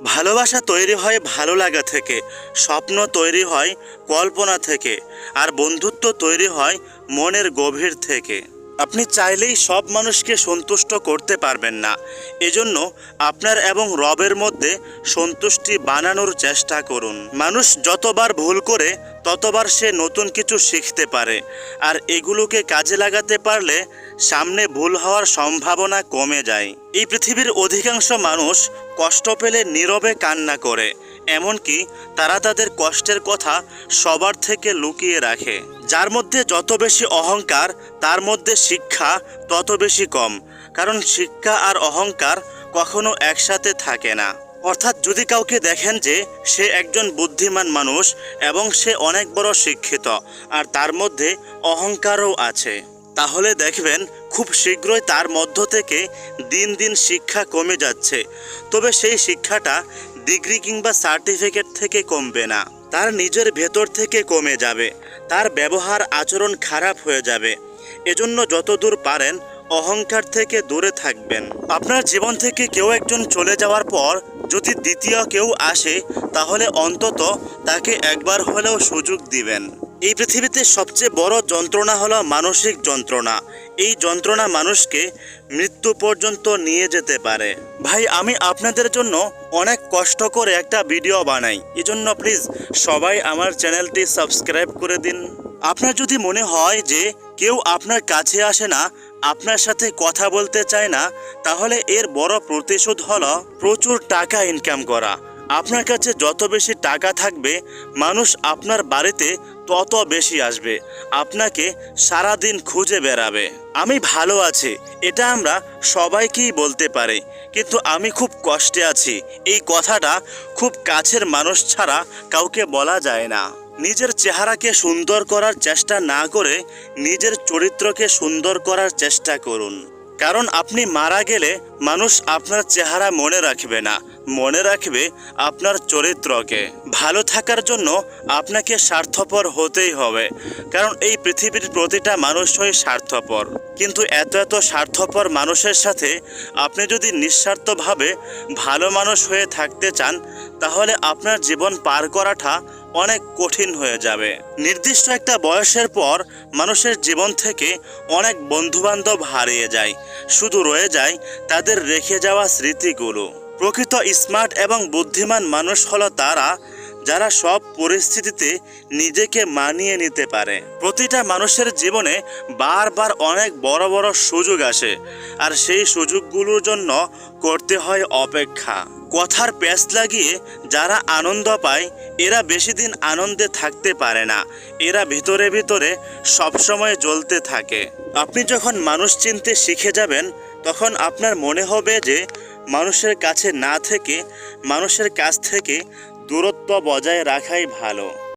ভালোবাসা তৈরি হয় ভালো লাগা থেকে, স্বপ্ন তৈরি হয় কল্পনা থেকে, আর বন্ধুত্ব তৈরি হয় মনের গভীর থেকে। আপনি চাইলেই সব মানুষকে সন্তুষ্ট করতে পারবেন না। এজন্য আপনার এবং রবের মধ্যে সন্তুষ্টি বানানোর চেষ্টা করুন। মানুষ যতবার ভুল করে ততবার সে নতুন কিছু শিখতে পারে, আর এগুলোকে কাজে লাগাতে পারলে সামনে ভুল হওয়ার সম্ভাবনা কমে যায়। এই পৃথিবীর অধিকাংশ মানুষ কষ্ট পেলে নীরবে কান্না করে, এমনকি তারা তাদের কষ্টের কথা সবার থেকে লুকিয়ে রাখে। যার মধ্যে যত বেশি অহংকার তার মধ্যে শিক্ষা তত বেশি কম, কারণ শিক্ষা আর অহংকার কখনো একসাথে থাকে না। অর্থাৎ যদি কাউকে দেখেন যে সে একজন বুদ্ধিমান মানুষ এবং সে অনেক বড় শিক্ষিত আর তার মধ্যে অহংকারও আছে, তাহলে দেখবেন খুব শীঘ্রই তার মধ্য থেকে দিন দিন শিক্ষা কমে যাচ্ছে। তবে সেই শিক্ষাটা ডিগ্রি কিংবা সার্টিফিকেট থেকে কমবে না, তার নিজের ভেতর থেকে কমে যাবে, তার ব্যবহার আচরণ খারাপ হয়ে যাবে। এজন্য যতদূর পারেন অহংকার থেকে দূরে থাকবেন। আপনার জীবন থেকে কেউ একজন চলে যাওয়ার পর যদি দ্বিতীয় কেউ আসে, তাহলে অন্তত তাকে একবার হলেও সুযোগ দিবেন। এই পৃথিবীতে সবচেয়ে বড় যন্ত্রণা হলো মানসিক যন্ত্রণা। এই যন্ত্রণা মানুষকে মৃত্যু পর্যন্ত নিয়ে যেতে পারে। ভাই, আমি আপনাদের জন্য অনেক কষ্ট করে একটা ভিডিও বানাই, এজন্য প্লিজ সবাই আমার চ্যানেলটি সাবস্ক্রাইব করে দিন। আপনার যদি মনে হয় যে কেউ আপনার কাছে আসে না, আপনার সাথে কথা বলতে চায় না, তাহলে এর বড় প্রতিশোধ হলো প্রচুর টাকা ইনকাম করা। আপনার কাছে যত বেশি টাকা থাকবে, মানুষ আপনার বাড়িতে তত বেশি আসবে, আপনাকে সারাদিন খুঁজে বেড়াবে। আমি ভালো আছি এটা আমরা সবাইকেই বলতে পারি, কিন্তু আমি খুব কষ্টে আছি এই কথাটা খুব কাছের মানুষ ছাড়া কাউকে বলা যায় না। নিজের চেহারাকে সুন্দর করার চেষ্টা না করে নিজের চরিত্রকে সুন্দর করার চেষ্টা করুন, কারণ আপনি মারা গেলে মানুষ আপনার চেহারা মনে রাখবে না, মনে রাখবে আপনার চরিত্রকে। ভালো থাকার জন্য আপনাকে স্বার্থপর হতেই হবে, কারণ এই পৃথিবীর প্রতিটা মানুষই স্বার্থপর। কিন্তু এত এত স্বার্থপর মানুষের সাথে আপনি যদি নিঃস্বার্থভাবে ভালো মানুষ হয়ে থাকতে চান, তাহলে আপনার জীবন পার করাটা অনেক কঠিন হয়ে যাবে। নির্দিষ্ট একটা বয়সের পর মানুষের জীবন থেকে অনেক বন্ধুবান্ধব হারিয়ে যায়, শুধু রয়ে যায় তাদের রেখে যাওয়া স্মৃতিগুলো। প্রকৃত স্মার্ট এবং বুদ্ধিমান মানুষ হলো তারা যারা সব পরিস্থিতিতে নিজেকে মানিয়ে নিতে পারে। প্রতিটা মানুষের জীবনে বারবার অনেক বড় বড় সুযোগ আসে, আর সেই সুযোগগুলোর জন্য করতে হয় অপেক্ষা। কথার প্যাঁচ লাগিয়ে যারা আনন্দ পায়, এরা বেশি দিন আনন্দে থাকতে পারে না, এরা ভিতরে ভিতরে সবসময় জ্বলতে থাকে। আপনি যখন মানুষ চিনতে শিখে যাবেন, তখন আপনার মনে হবে যে মানুষের কাছে না থেকে মানুষের কাছ থেকে দূরত্ব বজায় রাখাই ভালো।